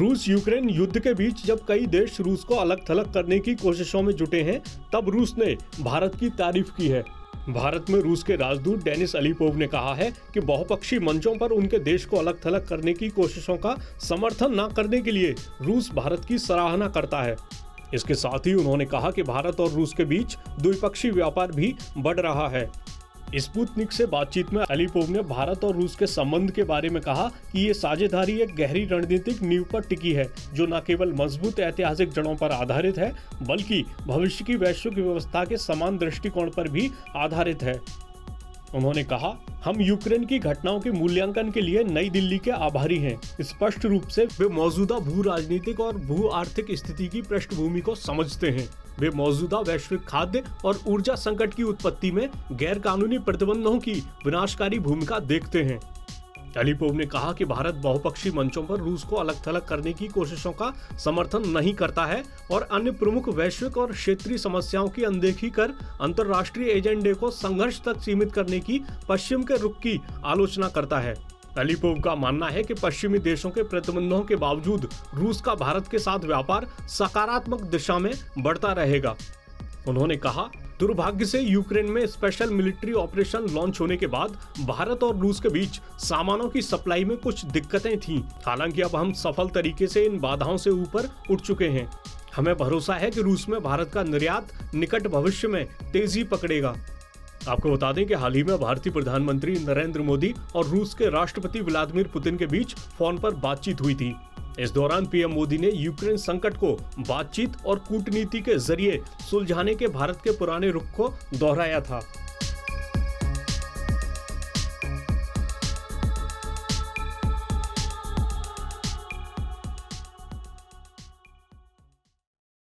रूस यूक्रेन युद्ध के बीच जब कई देश रूस को अलग थलग करने की कोशिशों में जुटे हैं, तब रूस ने भारत की तारीफ की है। भारत में रूस के राजदूत डेनिस अलीपोव ने कहा है कि बहुपक्षीय मंचों पर उनके देश को अलग थलग करने की कोशिशों का समर्थन न करने के लिए रूस भारत की सराहना करता है। इसके साथ ही उन्होंने कहा कि भारत और रूस के बीच द्विपक्षीय व्यापार भी बढ़ रहा है। स्पुतनिक से बातचीत में अलीपोव ने भारत और रूस के संबंध के बारे में कहा कि ये साझेदारी एक गहरी रणनीतिक नींव पर टिकी है, जो न केवल मजबूत ऐतिहासिक जड़ों पर आधारित है, बल्कि भविष्य की वैश्विक व्यवस्था के समान दृष्टिकोण पर भी आधारित है। उन्होंने कहा, हम यूक्रेन की घटनाओं के मूल्यांकन के लिए नई दिल्ली के आभारी हैं। स्पष्ट रूप से वे मौजूदा भू राजनीतिक और भू आर्थिक स्थिति की पृष्ठभूमि को समझते हैं। वे मौजूदा वैश्विक खाद्य और ऊर्जा संकट की उत्पत्ति में गैर कानूनी प्रतिबंधों की विनाशकारी भूमिका देखते हैं। अलीपोव ने कहा कि भारत बहुपक्षीय मंचों पर रूस को अलग थलग करने की कोशिशों का समर्थन नहीं करता है और अन्य प्रमुख वैश्विक और क्षेत्रीय समस्याओं की अनदेखी कर अंतर्राष्ट्रीय एजेंडे को संघर्ष तक सीमित करने की पश्चिम के रुख की आलोचना करता है। अलीपोव का मानना है कि पश्चिमी देशों के प्रतिबंधों के बावजूद रूस का भारत के साथ व्यापार सकारात्मक दिशा में बढ़ता रहेगा। उन्होंने कहा, दुर्भाग्य से यूक्रेन में स्पेशल मिलिट्री ऑपरेशन लॉन्च होने के बाद भारत और रूस के बीच सामानों की सप्लाई में कुछ दिक्कतें थीं। हालांकि अब हम सफल तरीके से इन बाधाओं से ऊपर उठ चुके हैं। हमें भरोसा है कि रूस में भारत का निर्यात निकट भविष्य में तेजी पकड़ेगा। आपको बता दें कि हाल ही में भारतीय प्रधानमंत्री नरेंद्र मोदी और रूस के राष्ट्रपति व्लादिमीर पुतिन के बीच फोन पर बातचीत हुई थी। इस दौरान पीएम मोदी ने यूक्रेन संकट को बातचीत और कूटनीति के जरिए सुलझाने के भारत के पुराने रुख को दोहराया था।